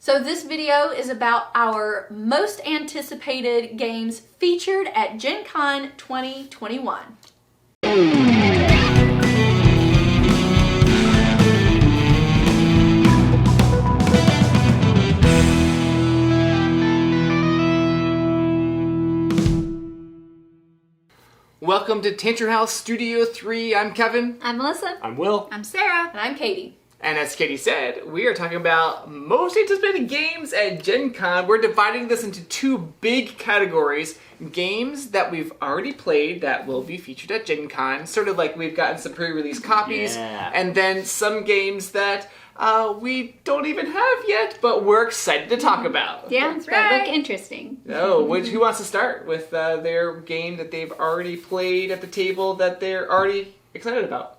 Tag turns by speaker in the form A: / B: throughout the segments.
A: So this video is about our most anticipated games featured at Gen Con 2021.
B: Welcome to Tantrum House Studio 3. I'm Kevin.
A: I'm Melissa.
C: I'm Will.
A: I'm Sarah. And I'm Katie.
B: And as Katie said, we are talking about most anticipated games at Gen Con. We're dividing this into two big categories. Games that we've already played that will be featured at Gen Con, sort of like we've gotten some pre-release copies.
C: Yeah.
B: And then some games that we don't even have yet, but we're excited to talk about.
A: Yeah, that's right. That look interesting.
B: Oh, who wants to start with their game that they've already played at the table that they're already excited about?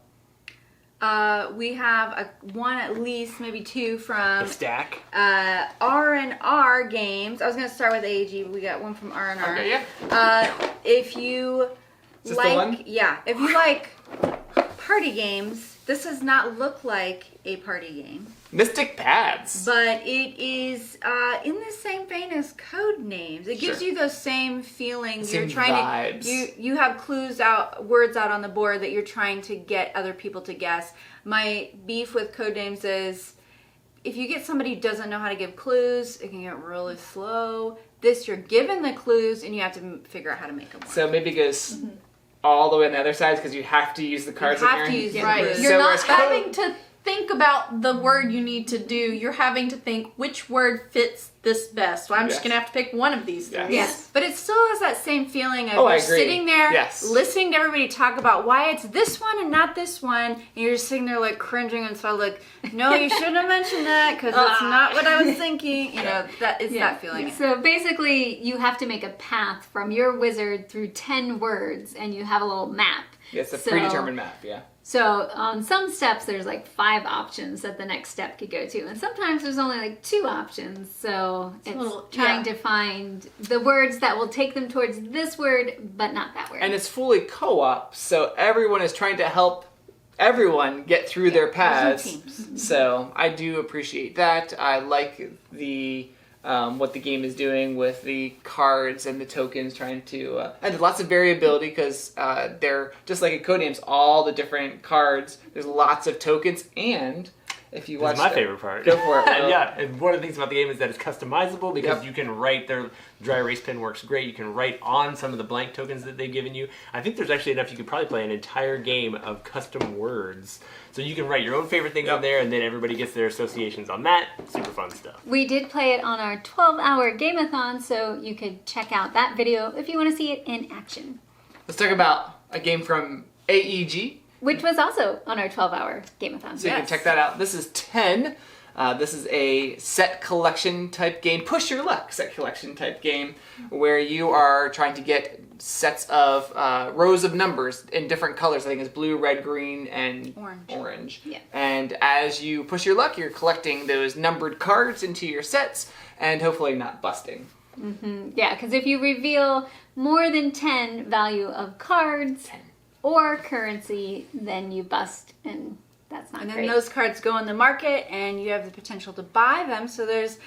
D: We have one at least, maybe two from
C: A stack.
D: R&R Games. I was going to start with AEG, but we got one from R&R.
B: Okay, yeah.
D: If you
B: Is this the one?
D: Yeah, if you like party games, this does not look like a party game.
B: Mystic Paths.
D: But it is in the same vein as Code Names. It gives
B: Sure.
D: you those same feelings.
B: Same
D: You're trying
B: vibes.
D: to you have words out on the board that you're trying to get other people to guess. My beef with Code Names is if you get somebody who doesn't know how to give clues, it can get really slow. This, you're given the clues and you have to figure out how to make them work.
B: So maybe it goes all the way on the other side because you have to use the cards.
D: You have to use the
A: Right.
D: clues.
A: You're
B: So
A: not
B: whereas
A: having to think about the word you need to do. You're having to think which word fits this best. Well, I'm just
B: Yes.
A: going to have to pick one of these
B: Yes.
A: things.
D: Yes, but it still has that same feeling of
B: Oh, I
D: you're
B: agree.
D: sitting there
B: Yes.
D: listening to everybody talk about why it's this one and not this one, and you're just sitting there like cringing and so like, no, you shouldn't have mentioned that because that's not what I was thinking. You know, that is that feeling.
E: So basically, you have to make a path from your wizard through 10 words, and you have a little map.
B: Yes, a
E: So-
B: predetermined map, yeah.
E: So on some steps, there's like 5 options that the next step could go to. And sometimes there's only like 2 options. So it's trying to find the words that will take them towards this word, but not that word.
B: And it's fully co-op, so everyone is trying to help everyone get through their paths.
D: teams.
B: So I do appreciate that. I like the what the game is doing with the cards and the tokens, trying to and lots of variability because they're just like in Codenames, all the different cards. There's lots of tokens, and if you watch,
C: That's my favorite part.
B: Go for it. Will.
C: Yeah, and one of the things about the game is that it's customizable because
B: Yep.
C: you can write. Their dry erase pen works great. You can write on some of the blank tokens that they've given you. I think there's actually enough. You could probably play an entire game of custom words. So you can write your own favorite things
B: Yep.
C: in there, and then everybody gets their associations on that. Super fun stuff.
E: We did play it on our 12-hour game-a-thon, so you could check out that video if you want to see it in action.
B: Let's talk about a game from AEG.
E: Which was also on our 12-hour game-a-thon.
B: So you can check that out. This is 10. This is a set collection type game, push your luck set collection type game, where you are trying to get sets of rows of numbers in different colors. I think it's blue, red, green, and orange.
E: Yeah.
B: And as you push your luck, you're collecting those numbered cards into your sets and hopefully not busting.
E: Yeah, because if you reveal more than 10 value of cards or currency, then you bust, and that's not
D: And then
E: great.
D: those cards go on the market and you have the potential to buy them. So there's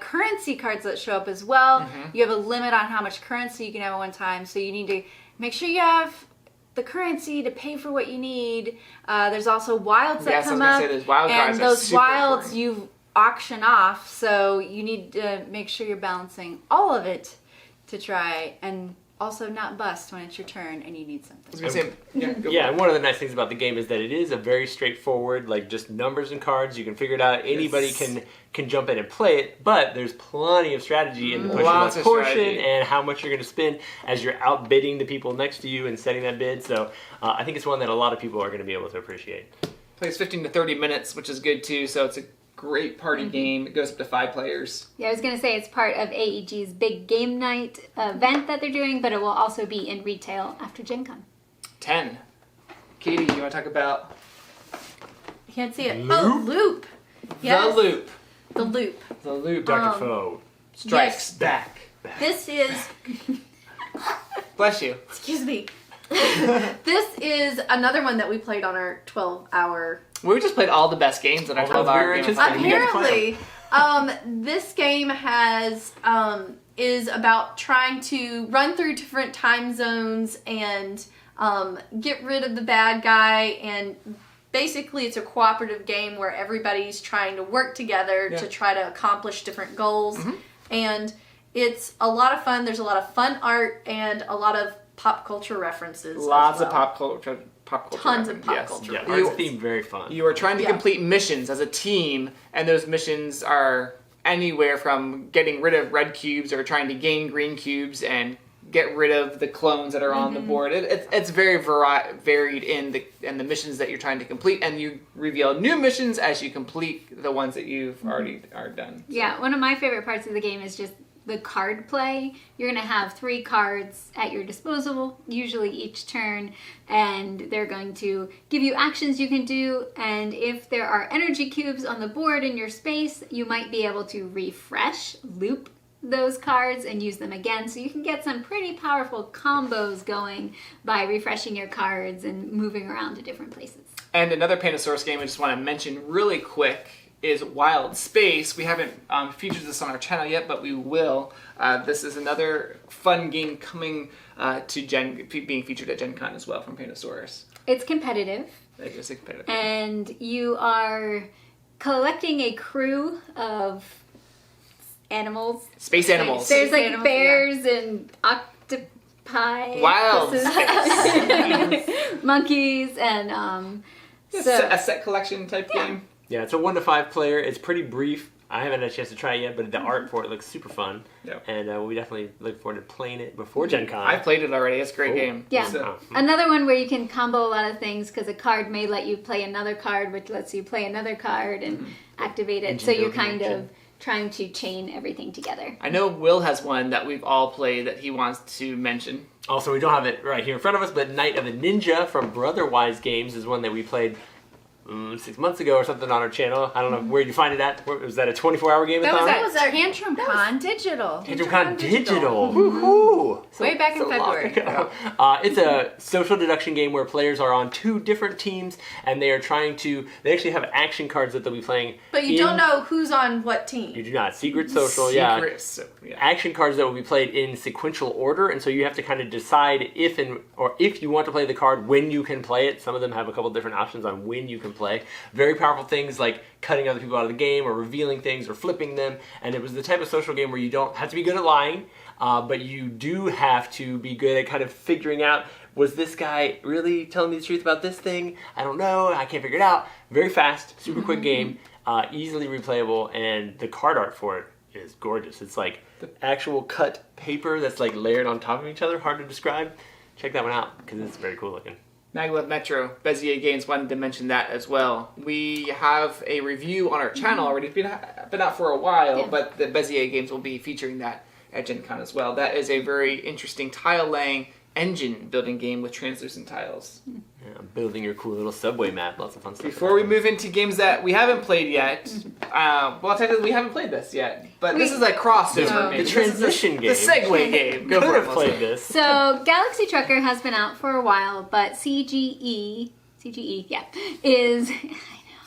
D: currency cards that show up as well. You have a limit on how much currency you can have at one time. So you need to make sure you have the currency to pay for what you need. There's also wilds that
B: Yes, I was
D: come
B: gonna
D: up.
B: say those wild
D: and
B: cards are
D: those
B: super
D: wilds
B: important.
D: you auction off. So you need to make sure you're balancing all of it to try and also not bust when it's your turn and you need something.
B: I was gonna say, go
C: Yeah,
B: for it.
C: and one of the nice things about the game is that it is a very straightforward, like just numbers and cards. You can figure it out. Anybody
B: Yes.
C: can jump in and play it, but there's plenty of strategy in the push
B: Lots
C: your
B: of
C: luck portion
B: strategy.
C: and how much you're going to spend as you're outbidding the people next to you and setting that bid. So I think it's one that a lot of people are going to be able to appreciate.
B: Plays 15 to 30 minutes, which is good too. So it's a great party game. It goes up to 5 players.
E: Yeah, I was going to say it's part of AEG's big game night event that they're doing, but it will also be in retail after Gen Con.
B: 10. Katie, you want to talk about
A: You can't see it.
C: Loop?
A: Oh, Loop. Yes.
B: The Loop?
A: The Loop.
B: The Loop
C: Dr. Foe.
B: strikes
A: yes.
B: back.
A: This is,
B: Bless you.
A: excuse me. This is another one that we played on our 12-hour.
B: We just played all the best games on our
C: All those
B: 12-hour
C: we were
B: game.
C: anticipating. You got to play
A: Apparently, This game is about trying to run through different time zones and get rid of the bad guy, and basically it's a cooperative game where everybody's trying to work together to try to accomplish different goals. And it's a lot of fun. There's a lot of fun art and a lot of pop culture references.
B: Lots of pop culture.
A: Tons of pop culture.
C: Yeah, art's theme very fun.
B: You are trying to complete missions as a team, and those missions are anywhere from getting rid of red cubes or trying to gain green cubes and get rid of the clones that are on the board. It's very varied in the missions that you're trying to complete, and you reveal new missions as you complete the ones that you've already are done. So.
E: Yeah, one of my favorite parts of the game is just the card play. You're going to have 3 cards at your disposal, usually each turn, and they're going to give you actions you can do, and if there are energy cubes on the board in your space, you might be able to loop those cards and use them again, so you can get some pretty powerful combos going by refreshing your cards and moving around to different places.
B: And another Pinosaurus game I just want to mention really quick is Wild Space. We haven't featured this on our channel yet, but we will. This is another fun game coming being featured at Gen Con as well from Pinosaurus.
E: It's competitive.
B: It's competitive.
E: And you are collecting a crew of animals.
B: Space animals.
E: There's like
D: animals,
E: bears and octopi.
B: Wild
E: space. Monkeys and
B: A set collection type game.
C: Yeah, it's a 1 to 5 player. It's pretty brief. I haven't had a chance to try it yet, but the art for it looks super fun.
B: Yeah.
C: And we definitely look forward to playing it before Gen Con.
B: I've played it already. It's a great game.
E: Yeah.
B: So,
E: Another one where you can combo a lot of things because a card may let you play another card, which lets you play another card and activate it. So you're kind of trying to chain everything together.
B: I know Will has one that we've all played that he wants to mention.
C: Also, we don't have it right here in front of us, but Night of the Ninja from Brotherwise Games is one that we played 6 months ago or something on our channel. I don't know where you find it at. Was that a 24-hour game?
D: That was our Tantrum Con Digital.
C: Tantrum Con Digital. Woohoo!
D: Way back in February.
C: It's a social deduction game where players are on 2 different teams, and they are trying to. They actually have action cards that they'll be playing.
A: But you don't know who's on what team.
C: You do not. Secret social. Action cards that will be played in sequential order, and so you have to kind of decide if you want to play the card, when you can play it. Some of them have a couple different options on when you can play. Very powerful things like cutting other people out of the game or revealing things or flipping them. And it was the type of social game where you don't have to be good at lying, but you do have to be good at kind of figuring out, was this guy really telling me the truth about this thing? I don't know. I can't figure it out. Very fast, super quick game, easily replayable, and the card art for it is gorgeous. It's like the actual cut paper that's like layered on top of each other. Hard to describe. Check that one out because it's very cool looking.
B: Maglev Metro, Bezier Games wanted to mention that as well. We have a review on our channel already. It's been out for a while, but the Bezier Games will be featuring that at Gen Con as well. That is a very interesting tile-laying engine building game with translucent tiles.
C: Yeah, building your cool little subway map. Lots of fun stuff.
B: Before we move into games that we haven't played yet, well, technically we haven't played this yet, but this is a crossover game.
C: The transition game.
B: The segue game. Go
C: Could
B: for
C: have
B: it,
C: played
B: Melissa.
C: this.
E: So Galaxy Trucker has been out for a while, but CGE, is...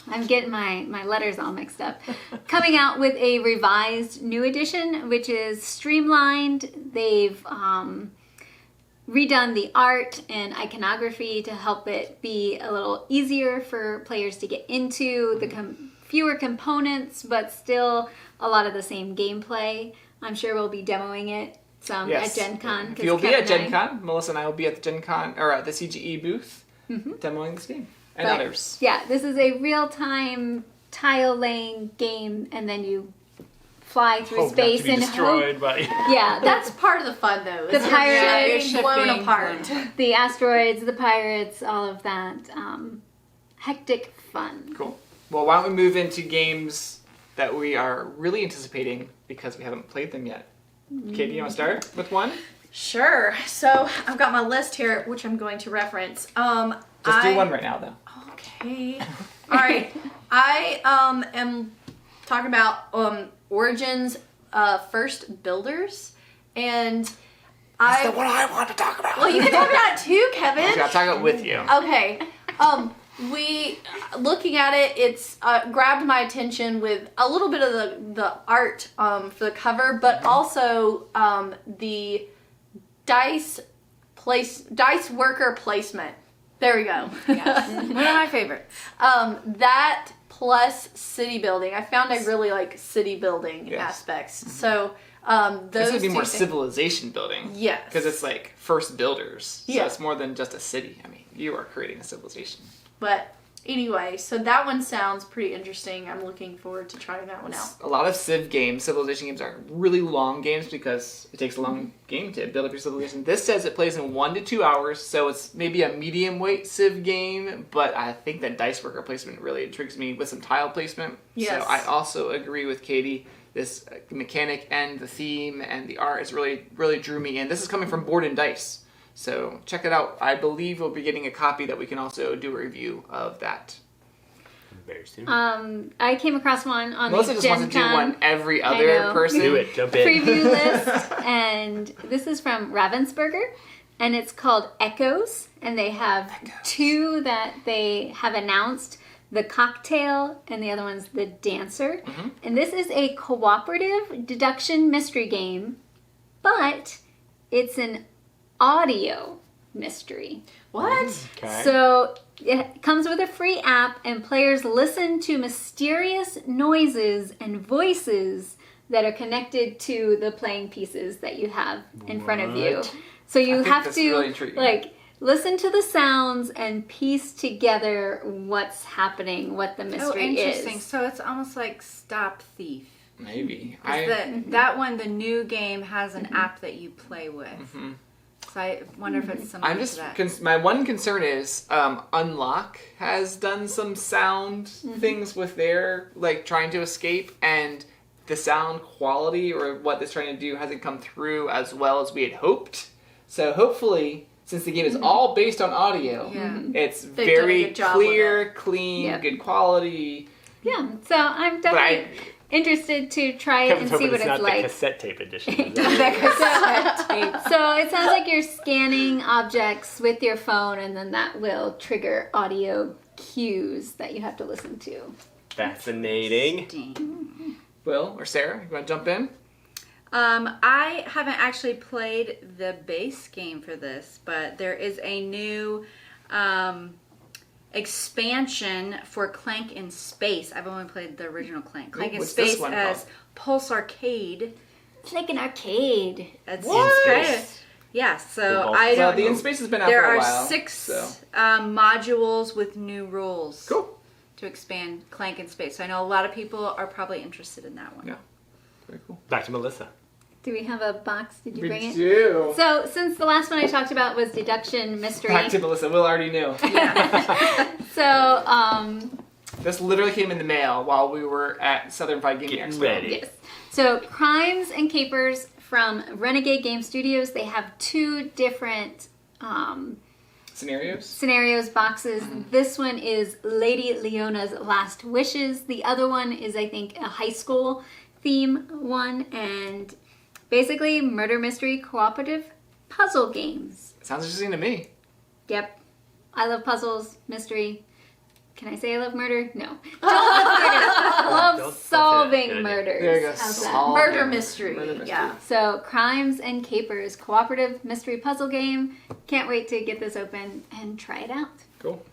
E: I'm getting my letters all mixed up. Coming out with a revised new edition, which is streamlined. They've redone the art and iconography to help it be a little easier for players to get into. The fewer components, but still a lot of the same gameplay. I'm sure we'll be demoing it at Gen Con.
B: You'll be at Gen Con. Melissa and I will be at the Gen Con, or at the CGE booth, demoing this game. And others.
E: Yeah, this is a real-time tile-laying game, and then you fly through space and
C: destroyed by...
E: Yeah,
A: That's part of the fun, though.
E: The pirates,
A: You're blown apart.
E: the asteroids, the pirates, all of that. Hectic fun.
B: Cool. Well, why don't we move into games that we are really anticipating because we haven't played them yet. Katie, you want to start with one?
A: Sure. So I've got my list here, which I'm going to reference.
B: Just do one right now, though.
A: Okay. All right. I am talking about Origins First Builders, and
B: That's the one I want to talk about.
A: Well, you can talk about it too, Kevin.
B: Okay, I'll talk about it with you.
A: Okay. looking at it, it's grabbed my attention with a little bit of the art for the cover, but also the dice worker placement. There we go.
D: Yes. One of my favorites.
A: That plus city building. I found I really like city building aspects. So those
B: this would be more
A: things.
B: civilization building.
A: Yes.
B: Because it's like first builders. So
A: Yeah.
B: it's more than just a city. I mean, you are creating a civilization.
A: But anyway, so that one sounds pretty interesting. I'm looking forward to trying that one out.
B: A lot of civilization games are really long games because it takes a long game to build up your civilization. This says it plays in 1 to 2 hours, so it's maybe a medium weight civ game, but I think that dice worker placement really intrigues me with some tile placement.
A: Yes.
B: So I also agree with Katie. This mechanic and the theme and the art is really drew me in. This is coming from Board and Dice. So check it out. I believe we'll be getting a copy that we can also do a review of that.
C: Very soon.
E: I came across one on
B: Melissa
E: the
B: just wants to do one every other
E: know.
B: person.
C: Do it. Jump in.
E: preview list, and this is from Ravensburger, and it's called Echoes, and they have two that they have announced, the Cocktail and the other one's the Dancer. And this is a cooperative deduction mystery game, but it's an audio mystery.
A: What?
C: Okay.
E: So it comes with a free app, and players listen to mysterious noises and voices that are connected to the playing pieces that you have in front of you.
C: What?
E: So you
B: think
E: have
B: that's
E: to
B: really intriguing.
E: like listen to the sounds and piece together what's happening, what the mystery
D: interesting.
E: is.
D: So it's almost like Stop Thief.
B: Maybe.
D: That one, the new game, has an app that you play with. So I wonder if it's similar
B: I'm
D: to
B: just
D: that.
B: my one concern is Unlock has done some sound things with their like trying to escape, and the sound quality or what it's trying to do hasn't come through as well as we had hoped. So hopefully, since the game is all based on audio, it's
A: They've done a
B: very
A: good job
B: clear,
A: with
B: clean,
E: Yep.
B: good quality.
E: Yeah, so I'm definitely interested to try it
C: Kevin's
E: and see
C: hoping
E: what
C: it's not
E: it's
C: the
E: like.
C: cassette tape edition.
E: So it sounds like you're scanning objects with your phone, and then that will trigger audio cues that you have to listen to.
C: Fascinating.
B: Will or Sarah, you want to jump in?
D: I haven't actually played the base game for this, but there is a new expansion for Clank in Space. I've only played the original Clank. Clank in
B: what's this
D: Space
B: one
D: as Pulsarcade.
E: It's like an arcade.
D: It's
B: What?
D: kind of, yeah. So
C: Big
D: I
B: So
D: don't.
B: the In Space has been out
D: There
B: for a
D: are
B: while.
D: 6
B: so.
D: modules with new rules.
B: Cool.
D: To expand Clank in Space. So I know a lot of people are probably interested in that one.
B: Yeah. Very cool.
C: Back to Melissa.
E: Do we have a box? Did you bring it?
B: do.
E: So since the last one I talked about was deduction mystery,
B: Back to Melissa. Will already knew.
E: so
B: This literally came in the mail while we were at Southern Fried Gaming
C: Getting
B: Expo.
C: ready.
E: yes. So Crimes and Capers from Renegade Game Studios. They have 2 different
B: Scenarios?
E: boxes. This one is Lady Leona's Last Wishes. The other one is, I think, a high school theme one, and basically murder mystery cooperative puzzle games.
B: Sounds interesting to me.
E: Yep. I love puzzles, mystery. Can I say I love murder? No. Don't love murder. I love
C: Don't-
E: solving
C: good idea.
E: murders.
B: There you go.
E: How's that?
B: Solve-
A: Murder mystery.
B: Murder mystery.
A: Yeah.
E: So, Crimes and Capers, cooperative mystery puzzle game. Can't wait to get this open and try it out.
B: Cool.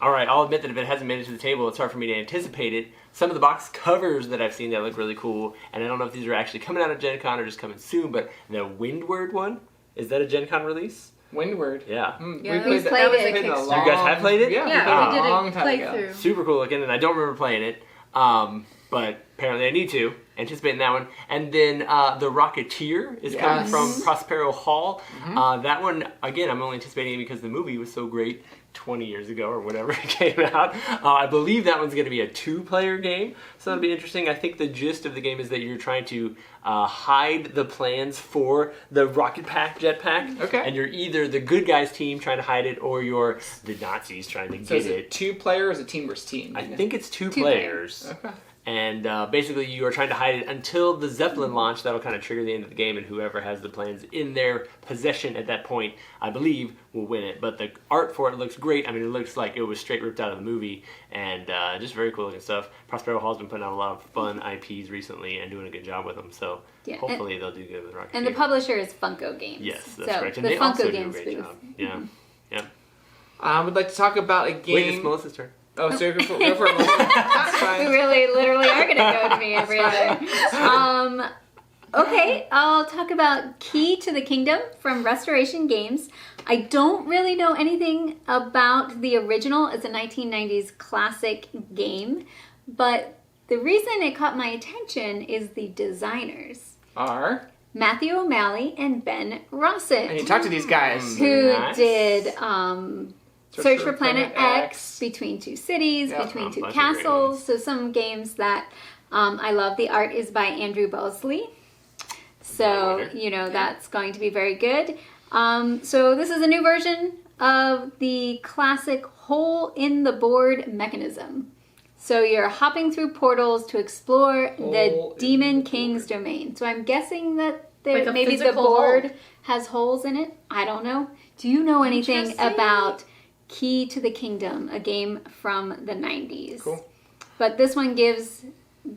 C: All right, I'll admit that if it hasn't made it to the table, it's hard for me to anticipate it. Some of the box covers that I've seen that look really cool, and I don't know if these are actually coming out of Gen Con or just coming soon, but the Windward one, is that a Gen Con release?
B: Windward.
C: Yeah.
D: Yeah,
B: We
D: that
B: played
D: was-
B: that.
D: that was
B: we
D: a
B: played it
D: Kickstarter.
C: You guys have played it?
B: Yeah,
D: Yeah,
B: we
D: we
B: played it a long
D: did a
B: time ago.
D: playthrough.
C: Super cool looking, and I don't remember playing it, but apparently I need to. Anticipating that one. And then the Rocketeer is coming
B: Yes.
C: from Prospero Hall. That one, again, I'm only anticipating it because the movie was so great 20 years ago or whenever it came out. I believe that one's going to be a 2-player game, so that'll be interesting. I think the gist of the game is that you're trying to hide the plans for the rocket pack, jetpack.
B: Okay.
C: And you're either the good guys team trying to hide it, or you're the Nazis trying to
B: So
C: get
B: is it 2-player or is it team versus team?
C: I think it's 2
E: Two
C: players.
B: Okay.
C: And basically, you are trying to hide it until the Zeppelin launch. That'll kind of trigger the end of the game, and whoever has the plans in their possession at that point, I believe, will win it. But the art for it looks great. I mean, it looks like it was straight ripped out of the movie, and just very cool looking stuff. Prospero Hall's been putting out a lot of fun IPs recently and doing a good job with them. So hopefully they'll do good with Rocketeer.
E: And the publisher is Funko Games.
C: Yes, that's correct. And
E: the
C: they
E: Funko
C: also
E: Games
C: do a great
E: booth.
C: job. Yeah, yeah.
B: I would like to talk about a game.
C: Wait, it's Melissa's turn.
B: Oh, so go for it. That's
E: We
B: fine.
E: really, literally are going to go to me every other. Okay, I'll talk about Key to the Kingdom from Restoration Games. I don't really know anything about the original. It's a 1990s classic game, but the reason it caught my attention is the designers.
B: Are.
E: Matthew O'Malley and Ben Rossett.
B: And you talk to these guys.
E: Who
C: Nice.
E: did Search for Planet X, Between Two Cities,
B: Yeah,
E: Between
C: a
E: Two
C: bunch of great
E: Castles.
C: ones.
E: So some games that I love. The art is by Andrew Bosley. So,
C: winner.
E: that's going to be very good. So this is a new version of the classic hole in the board mechanism. So you're hopping through portals to explore
B: Hole
E: the
B: in
E: Demon
B: the
E: King's domain. So I'm guessing that
A: Like a
E: maybe the
A: physical
E: board
A: hole.
E: has holes in it. I don't know. Do you know anything
A: Interesting.
E: about Key to the Kingdom, a game from the 90s?
B: Cool.
E: But this one gives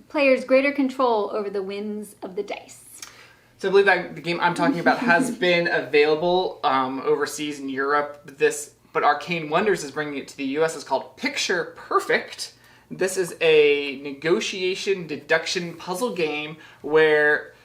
E: players greater control over the winds of the dice.
B: So I believe that the game I'm talking about has been available overseas in Europe. But Arcane Wonders is bringing it to the US. It's called Picture Perfect. This is a negotiation deduction puzzle game where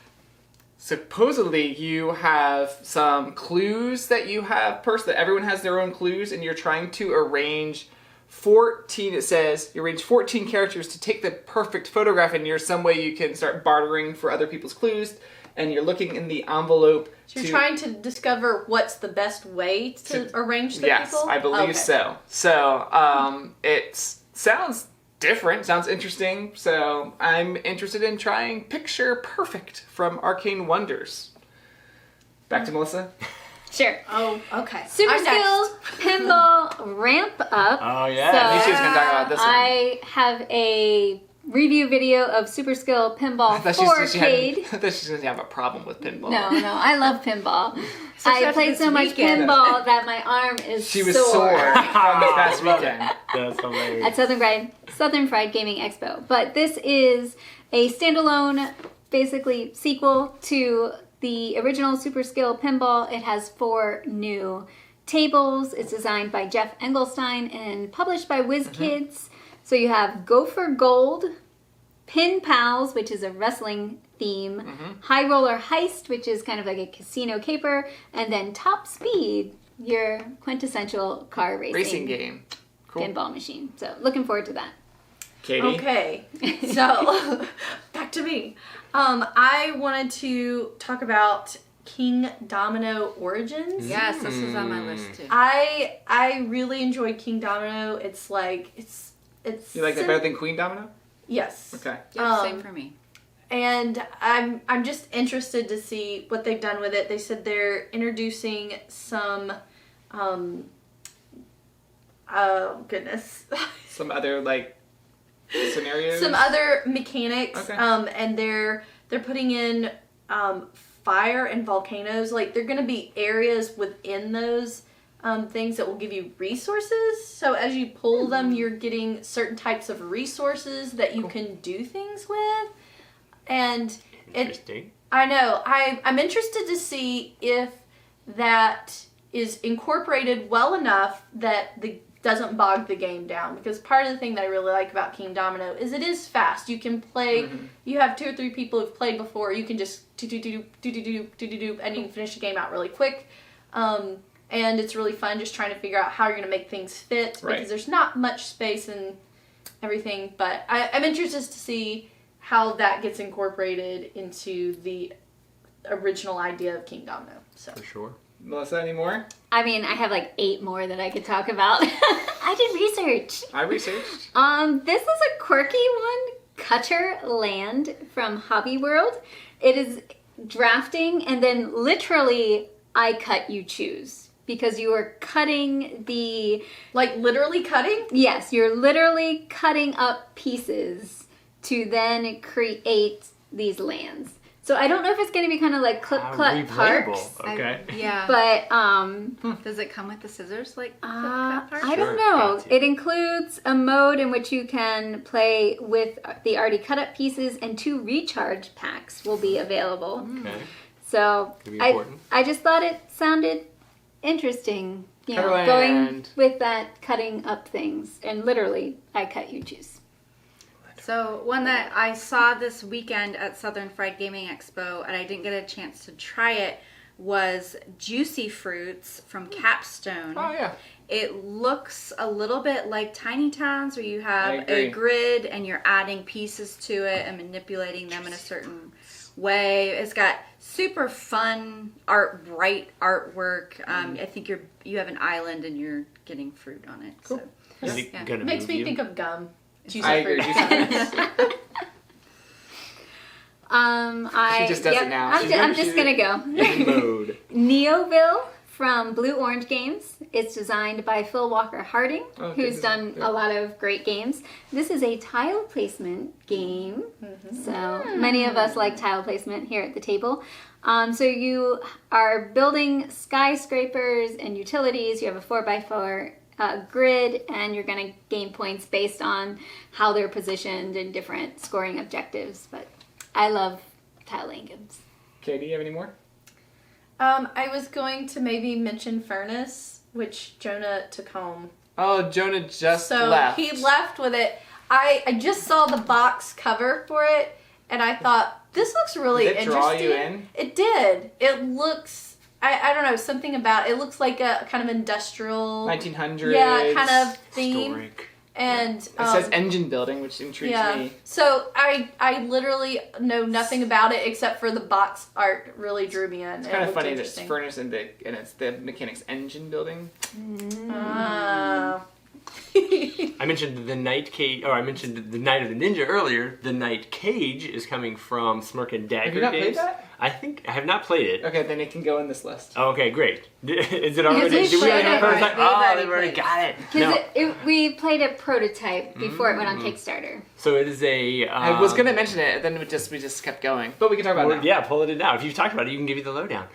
B: supposedly you have some clues that you have that everyone has their own clues, and you're trying to arrange 14, it says, you arrange 14 characters to take the perfect photograph, and there's some way you can start bartering for other people's clues, and you're looking in the envelope.
A: So you're trying to discover what's the best way to arrange the people?
B: Yes, I believe
A: Okay.
B: so. So, it sounds different, sounds interesting, so I'm interested in trying Picture Perfect from Arcane Wonders. Back to Melissa.
E: Sure.
A: Oh, okay.
E: Super
A: I'm
E: Skill
A: next.
E: Pinball Ramp Up.
C: Oh, yeah.
E: So-
B: I knew she was going to talk about this one.
E: I have a review video of Super Skill Pinball
B: I thought she
E: Fourcade.
B: didn't have a problem with pinball.
E: No, I love pinball.
D: So
E: I
D: after
E: played
D: this
E: so much
D: weekend.
E: pinball that my arm is
B: She was sore from this past weekend.
C: That's hilarious.
E: at Southern Fried Gaming Expo. But this is a standalone, basically, sequel to the original Super Skill Pinball. It has 4 new tables. It's designed by Jeff Engelstein and published by WizKids. So you have Go for Gold, Pin Pals, which is a wrestling theme, High Roller Heist, which is kind of like a casino caper, and then Top Speed, your quintessential car
B: Racing game. Cool.
E: pinball machine. So looking forward to that.
B: Katie?
A: Okay, so back to me. I wanted to talk about Kingdomino Origins.
D: Yes, this was on my list too.
A: I really enjoyed Kingdomino. It's like it's
B: You like that better than Queen Domino?
A: Yes.
B: Okay.
D: Yep, same for me.
A: And I'm just interested to see what they've done with it. They said they're introducing some oh goodness.
B: Some other, scenarios?
A: Some other mechanics.
B: Okay.
A: And they're putting in fire and volcanoes. Like they're gonna be areas within those things that will give you resources. So as you pull them, you're getting certain types of resources that you can do things with. And
C: Interesting.
A: I know. I'm interested to see if that is incorporated well enough that doesn't bog the game down. Because part of the thing that I really like about Kingdomino is it is fast. You can play. You have 2 or 3 people who've played before. You can just do, and you can finish the game out really quick. And it's really fun just trying to figure out how you're going to make things fit.
B: Right.
A: Because there's not much space and everything. But I'm interested to see how that gets incorporated into the original idea of Kingdomino. So
C: For sure.
B: Melissa, any more?
E: I mean, I have 8 more that I could talk about. I did research.
B: I researched.
E: This is a quirky one, Cutterland from Hobby World. It is drafting and then literally I cut, you choose. Because you are cutting the...
A: like literally cutting?
E: Yes, you're literally cutting up pieces to then create these lands. So I don't know if it's going to be kind of like clip-clop parks.
C: Okay.
E: But
D: does it come with the scissors like
E: I don't know. It includes a mode in which you can play with the already cut up pieces, and 2 recharge packs will be available.
C: Okay.
E: So I just thought it sounded interesting. You know, going with that cutting up things, and literally, I cut, you choose.
D: So one that I saw this weekend at Southern Fried Gaming Expo, and I didn't get a chance to try it, was Juicy Fruits from Capstone.
B: Oh, yeah.
D: It looks a little bit like Tiny Towns, where you have a grid and you're adding pieces to it and manipulating them in a certain way. It's got super fun bright artwork. I think you have an island and you're getting fruit on it.
B: Cool.
D: So,
C: Is it gonna
A: Makes
C: move
A: me
C: you?
A: think of gum.
B: I agree.
A: Juicy
B: She just does it now.
E: I'm just gonna go.
C: In mode.
E: Neoville from Blue Orange Games. It's designed by Phil Walker Harding, who's done a lot of great games. This is a tile placement game. So many of us like tile placement here at the table. So you are building skyscrapers and utilities. You have a 4x4 grid, and you're going to gain points based on how they're positioned in different scoring objectives. But I love tile laying games.
B: Okay, do you have any more?
A: I was going to maybe mention Furnace, which Jonah took home.
B: Oh, Jonah just
A: So
B: left.
A: he left with it. I just saw the box cover for it, and I thought, this looks really
B: Did it
A: interesting.
B: draw you in?
A: It did. It looks, I don't know, something about it looks like a kind of industrial
B: 1900s.
A: Yeah, kind of theme.
C: Historic.
A: And
B: It says engine building, which intrigues me.
A: So I literally know nothing about it except for the box art really drew me in.
B: It's kind of funny that it's furnace and it's the mechanics engine building.
C: I mentioned the Night Cage, or I mentioned the Night of the Ninja earlier. The Night Cage is coming from Smirk and Dagger
B: Have you not
C: Games.
B: played that?
C: I have not played it.
B: Okay, then it can go in this list.
C: Okay, great. Is it already?
E: Yes,
C: Do we already
E: we
C: have a prototype?
D: We've
C: Oh,
D: already
C: they've already
D: played.
C: got it.
E: Because we played a prototype before it went on Kickstarter.
C: So it is a.
B: I was gonna mention it, then we just kept going. But we can talk about it now.
C: Yeah, pull it in now. If you've talked about it, you can give you the lowdown.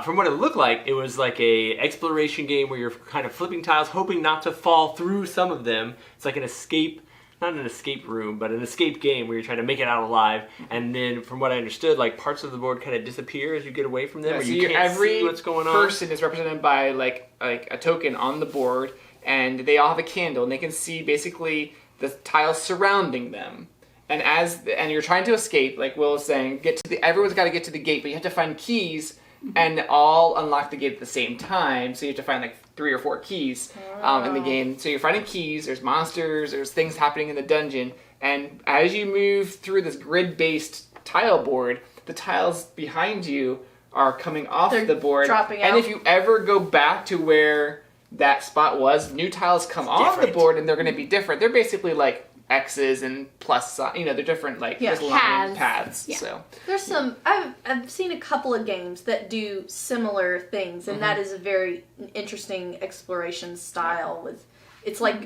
C: From what it looked like, it was like a exploration game where you're kind of flipping tiles, hoping not to fall through some of them. It's like an escape, not an escape room, but an escape game where you're trying to make it out alive. And then, from what I understood, like parts of the board kind of disappear as you get away from them, or
B: so
C: you can't
B: every
C: see what's going on.
B: person is represented by like a token on the board, and they all have a candle, and they can see basically the tiles surrounding them. And you're trying to escape, like Will was saying, everyone's got to get to the gate, but you have to find keys and all unlock the gate at the same time. So you have to find like 3 or 4 keys in the game. So you're finding keys, there's monsters, there's things happening in the dungeon. And as you move through this grid-based tile board, the tiles behind you are coming off the board.
A: Dropping
B: and
A: out.
B: if you ever go back to where that spot was, new tiles come off the board and they're going to be different. They're basically like X's and plus, they're different like line paths.
E: Yeah.
B: So
A: There's some, I've seen a couple of games that do similar things, and that is a very interesting exploration style with, it's like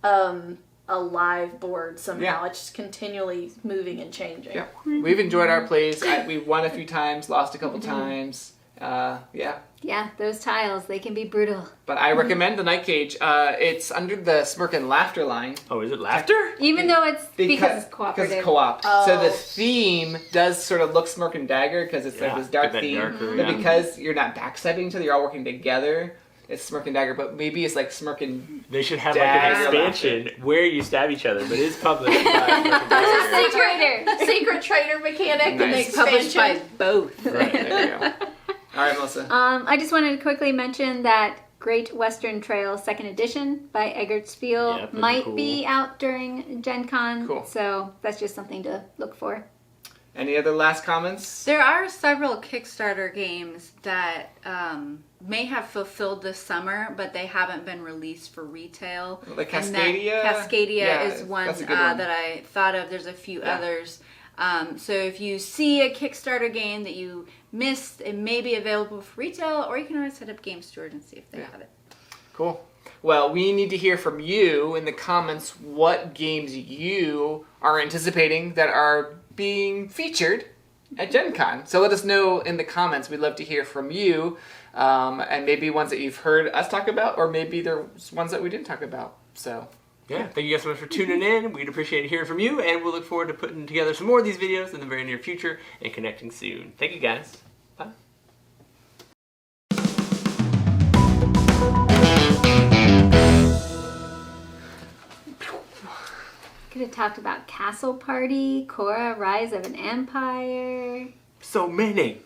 A: a live board somehow.
B: Yeah.
A: It's just continually moving and changing.
B: yeah, we've enjoyed our plays. We've won a few times, lost a couple times.
E: Yeah, those tiles, they can be brutal.
B: But I recommend the Night Cage. It's under the Smirk and Laughter line.
C: Oh, is it laughter?
E: Even though it's because it's cooperative.
B: Because it's co-op.
A: Oh.
B: So the theme does sort of look Smirk and Dagger because it's like this dark
C: that
B: theme.
C: darker,
B: but
C: yeah.
B: because you're not backstabbing each other, you're all working together. It's Smirk and Dagger, but maybe it's like Smirk and...
C: They should have like an
B: Dagger
C: expansion where you stab each other, but it's published by Smirk and Dagger.
A: Secret trader mechanic in the
B: Nice.
D: Published by
A: expansion.
D: both.
B: Right, there you go. All right, Melissa.
E: I just wanted to quickly mention that Great Western Trail 2nd Edition by Eggert Spiel
C: Yeah, that'd be
E: might
C: cool.
E: be out during Gen Con.
B: Cool.
E: So that's just something to look for.
B: Any other last comments?
D: There are several Kickstarter games that may have fulfilled this summer, but they haven't been released for retail.
B: Like
D: And that
B: Cascadia?
D: Cascadia
B: Yeah,
D: is one,
B: that's a good one.
D: that I thought of. There's a few
B: Yeah.
D: others. So if you see a Kickstarter game that you missed, it may be available for retail, or you can always hit up Game Steward and see if they have it.
B: Cool. Well, we need to hear from you in the comments what games you are anticipating that are being featured at Gen Con. So let us know in the comments. We'd love to hear from you, and maybe ones that you've heard us talk about, or maybe there's ones that we didn't talk about. So
C: yeah, thank you guys so much for tuning in. We'd appreciate hearing from you, and we'll look forward to putting together some more of these videos in the very near future and connecting soon. Thank you guys. Bye.
E: Could have talked about Castle Party, Korra, Rise of an Empire.
C: So many.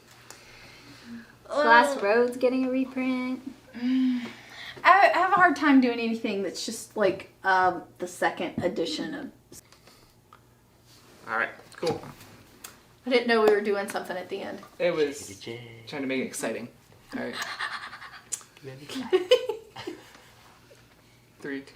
E: Glass Road's getting a reprint.
A: I have a hard time doing anything that's just like the second edition of.
B: all right, cool.
A: I didn't know we were doing something at the end.
B: It was trying to make it exciting. All right. 3, 2.